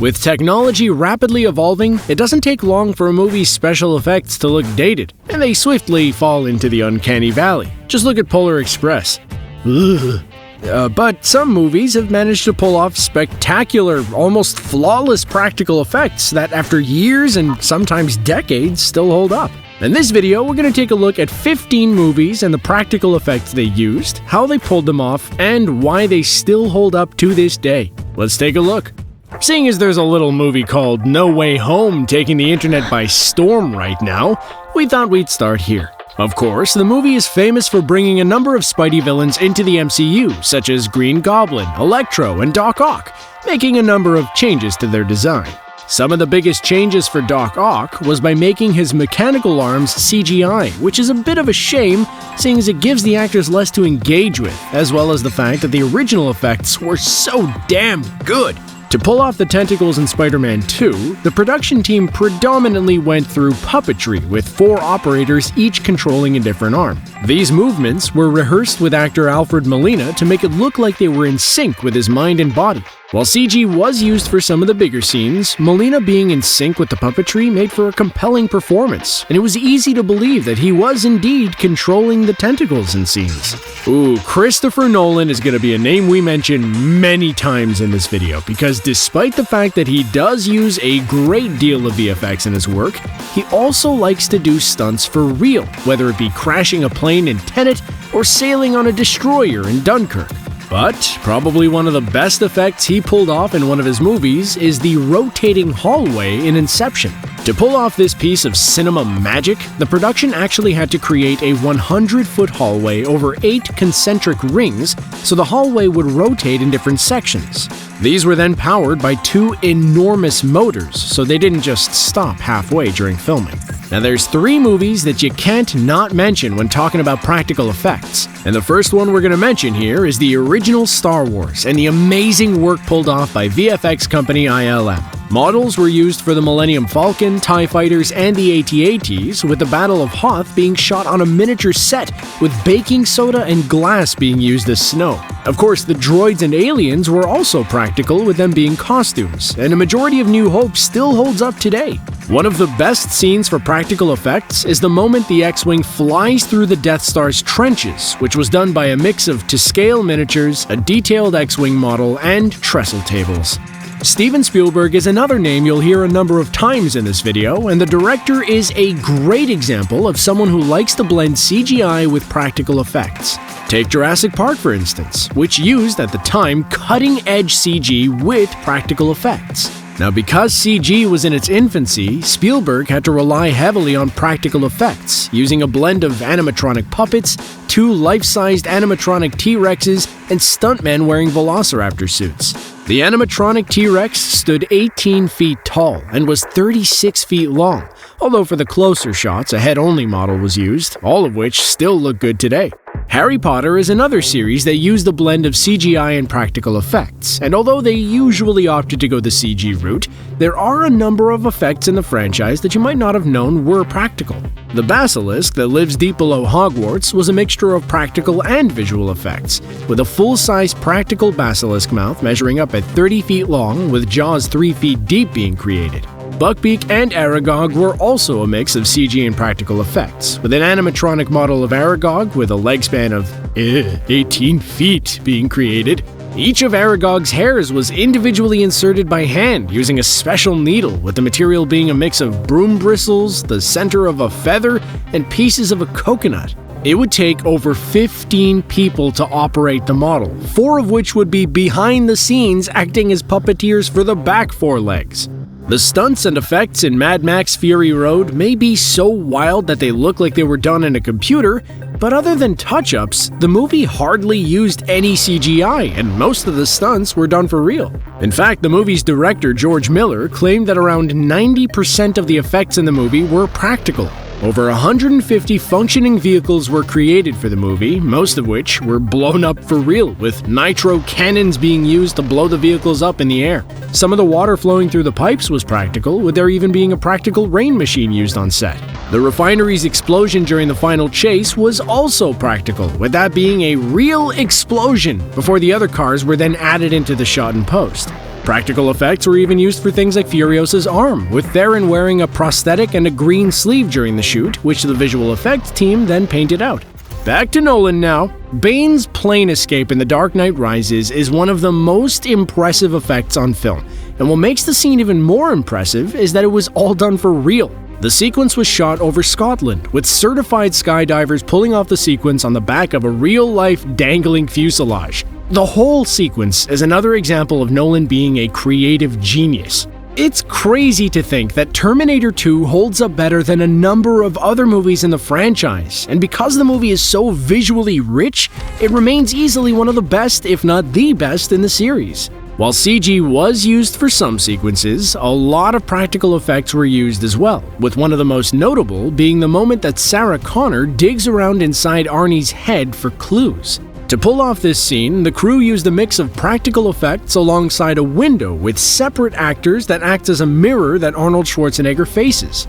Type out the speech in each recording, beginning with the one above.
With technology rapidly evolving, it doesn't take long for a movie's special effects to look dated, and they swiftly fall into the uncanny valley. Just look at Polar Express. But some movies have managed to pull off spectacular, almost flawless practical effects that after years and sometimes decades still hold up. In this video, we're going to take a look at 15 movies and the practical effects they used, how they pulled them off, and why they still hold up to this day. Let's take a look. Seeing as there's a little movie called No Way Home taking the internet by storm right now, we thought we'd start here. Of course, the movie is famous for bringing a number of Spidey villains into the MCU, such as Green Goblin, Electro, and Doc Ock, making a number of changes to their design. Some of the biggest changes for Doc Ock was by making his mechanical arms CGI, which is a bit of a shame, seeing as it gives the actors less to engage with, as well as the fact that the original effects were so damn good. To pull off the tentacles in Spider-Man 2, the production team predominantly went through puppetry, with 4 operators each controlling a different arm. These movements were rehearsed with actor Alfred Molina to make it look like they were in sync with his mind and body. While CG was used for some of the bigger scenes, Molina being in sync with the puppetry made for a compelling performance, and it was easy to believe that he was indeed controlling the tentacles in scenes. Ooh, Christopher Nolan is going to be a name we mention many times in this video, because despite the fact that he does use a great deal of VFX in his work, he also likes to do stunts for real, whether it be crashing a plane in Tenet or sailing on a destroyer in Dunkirk. But probably one of the best effects he pulled off in one of his movies is the rotating hallway in Inception. To pull off this piece of cinema magic, the production actually had to create a 100-foot hallway over 8 concentric rings, so the hallway would rotate in different sections. These were then powered by 2 enormous motors, so they didn't just stop halfway during filming. Now there's 3 movies that you can't not mention when talking about practical effects, and the first one we're going to mention here is the original Star Wars and the amazing work pulled off by VFX company ILM. Models were used for the Millennium Falcon, TIE Fighters, and the AT-ATs, with the Battle of Hoth being shot on a miniature set, with baking soda and glass being used as snow. Of course, the droids and aliens were also practical, with them being costumes, and a majority of New Hope still holds up today. One of the best scenes for practical effects is the moment the X-Wing flies through the Death Star's trenches, which was done by a mix of to-scale miniatures, a detailed X-Wing model, and trestle tables. Steven Spielberg is another name you'll hear a number of times in this video, and the director is a great example of someone who likes to blend CGI with practical effects. Take Jurassic Park, for instance, which used, at the time, cutting-edge CG with practical effects. Now, because CG was in its infancy, Spielberg had to rely heavily on practical effects, using a blend of animatronic puppets, 2 life-sized animatronic T-Rexes, and stuntmen wearing velociraptor suits. The animatronic T-Rex stood 18 feet tall and was 36 feet long, although for the closer shots, a head-only model was used, all of which still look good today. Harry Potter is another series that used a blend of CGI and practical effects, and although they usually opted to go the CG route, there are a number of effects in the franchise that you might not have known were practical. The basilisk that lives deep below Hogwarts was a mixture of practical and visual effects, with a full-size practical basilisk mouth measuring up at 30 feet long with jaws 3 feet deep being created. Buckbeak and Aragog were also a mix of CG and practical effects, with an animatronic model of Aragog with a leg span of 18 feet being created. Each of Aragog's hairs was individually inserted by hand using a special needle, with the material being a mix of broom bristles, the center of a feather, and pieces of a coconut. It would take over 15 people to operate the model, 4 of which would be behind the scenes acting as puppeteers for the back 4 legs. The stunts and effects in Mad Max Fury Road may be so wild that they look like they were done in a computer, but other than touch-ups, the movie hardly used any CGI, and most of the stunts were done for real. In fact, the movie's director, George Miller, claimed that around 90% of the effects in the movie were practical. Over 150 functioning vehicles were created for the movie, most of which were blown up for real, with nitro cannons being used to blow the vehicles up in the air. Some of the water flowing through the pipes was practical, with there even being a practical rain machine used on set. The refinery's explosion during the final chase was also practical, with that being a real explosion, before the other cars were then added into the shot in post. Practical effects were even used for things like Furiosa's arm, with Theron wearing a prosthetic and a green sleeve during the shoot, which the visual effects team then painted out. Back to Nolan now. Bane's plane escape in The Dark Knight Rises is one of the most impressive effects on film, and what makes the scene even more impressive is that it was all done for real. The sequence was shot over Scotland, with certified skydivers pulling off the sequence on the back of a real-life dangling fuselage. The whole sequence is another example of Nolan being a creative genius. It's crazy to think that Terminator 2 holds up better than a number of other movies in the franchise, and because the movie is so visually rich, it remains easily one of the best, if not the best, in the series. While CG was used for some sequences, a lot of practical effects were used as well, with one of the most notable being the moment that Sarah Connor digs around inside Arnie's head for clues. To pull off this scene, the crew used a mix of practical effects alongside a window with separate actors that acts as a mirror that Arnold Schwarzenegger faces.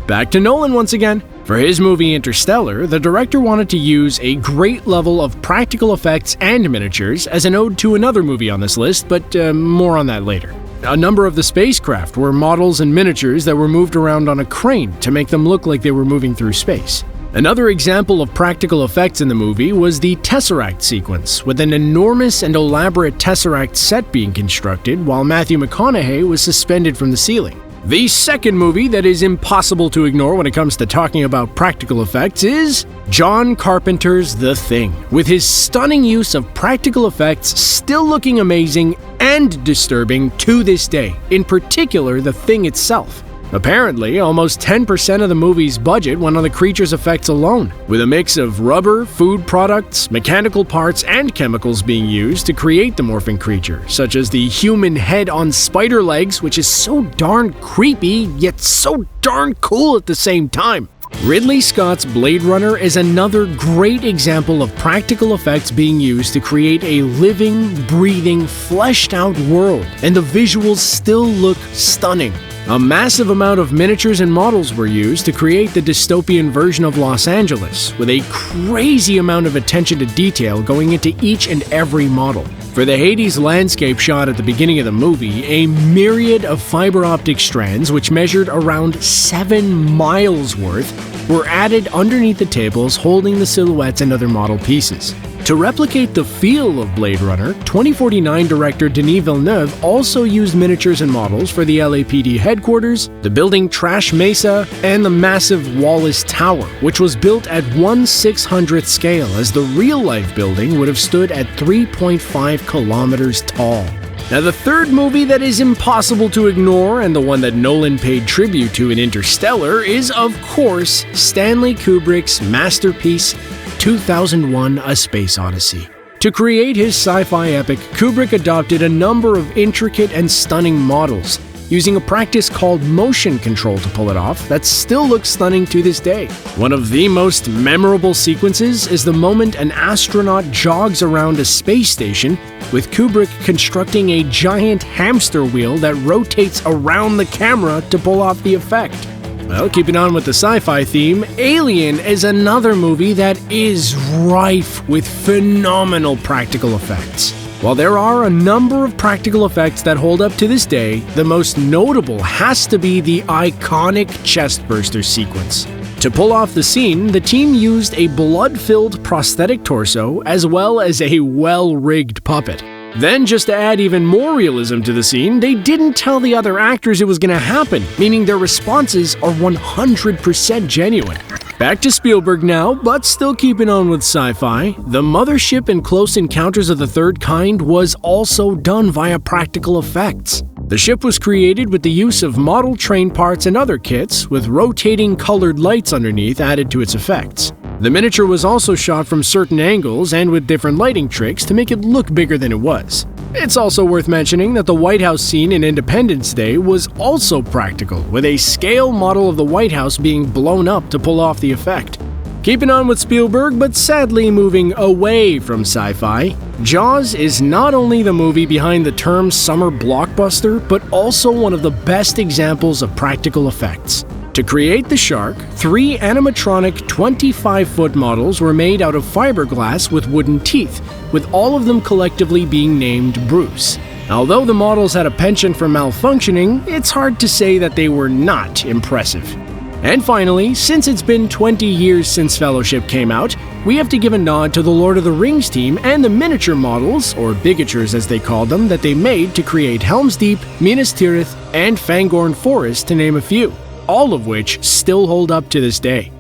Back to Nolan once again. For his movie Interstellar, the director wanted to use a great level of practical effects and miniatures as an ode to another movie on this list, but more on that later. A number of the spacecraft were models and miniatures that were moved around on a crane to make them look like they were moving through space. Another example of practical effects in the movie was the Tesseract sequence, with an enormous and elaborate Tesseract set being constructed while Matthew McConaughey was suspended from the ceiling. The second movie that is impossible to ignore when it comes to talking about practical effects is John Carpenter's The Thing, with his stunning use of practical effects still looking amazing and disturbing to this day, in particular the Thing itself. Apparently, almost 10% of the movie's budget went on the creature's effects alone, with a mix of rubber, food products, mechanical parts, and chemicals being used to create the morphing creature, such as the human head on spider legs, which is so darn creepy, yet so darn cool at the same time. Ridley Scott's Blade Runner is another great example of practical effects being used to create a living, breathing, fleshed-out world, and the visuals still look stunning. A massive amount of miniatures and models were used to create the dystopian version of Los Angeles, with a crazy amount of attention to detail going into each and every model. For the Hades landscape shot at the beginning of the movie, a myriad of fiber optic strands, which measured around 7 miles worth, were added underneath the tables holding the silhouettes and other model pieces. To replicate the feel of Blade Runner, 2049 director Denis Villeneuve also used miniatures and models for the LAPD headquarters, the building Trash Mesa, and the massive Wallace Tower, which was built at 1/600th scale, as the real-life building would have stood at 3.5 kilometers tall. Now, the third movie that is impossible to ignore, and the one that Nolan paid tribute to in Interstellar, is, of course, Stanley Kubrick's masterpiece, 2001: A Space Odyssey. To create his sci-fi epic, Kubrick adopted a number of intricate and stunning models, using a practice called motion control to pull it off that still looks stunning to this day. One of the most memorable sequences is the moment an astronaut jogs around a space station, with Kubrick constructing a giant hamster wheel that rotates around the camera to pull off the effect. Well, keeping on with the sci-fi theme, Alien is another movie that is rife with phenomenal practical effects. While there are a number of practical effects that hold up to this day, the most notable has to be the iconic chestburster sequence. To pull off the scene, the team used a blood-filled prosthetic torso as well as a well-rigged puppet. Then, just to add even more realism to the scene, they didn't tell the other actors it was going to happen, meaning their responses are 100% genuine. Back to Spielberg now, but still keeping on with sci-fi, the mothership in Close Encounters of the Third Kind was also done via practical effects. The ship was created with the use of model train parts and other kits, with rotating colored lights underneath added to its effects. The miniature was also shot from certain angles and with different lighting tricks to make it look bigger than it was. It's also worth mentioning that the White House scene in Independence Day was also practical, with a scale model of the White House being blown up to pull off the effect. Keeping on with Spielberg, but sadly moving away from sci-fi, Jaws is not only the movie behind the term summer blockbuster, but also one of the best examples of practical effects. To create the shark, 3 animatronic 25-foot models were made out of fiberglass with wooden teeth, with all of them collectively being named Bruce. Although the models had a penchant for malfunctioning, it's hard to say that they were not impressive. And finally, since it's been 20 years since Fellowship came out, we have to give a nod to the Lord of the Rings team and the miniature models, or bigatures as they called them, that they made to create Helm's Deep, Minas Tirith, and Fangorn Forest to name a few, all of which still hold up to this day.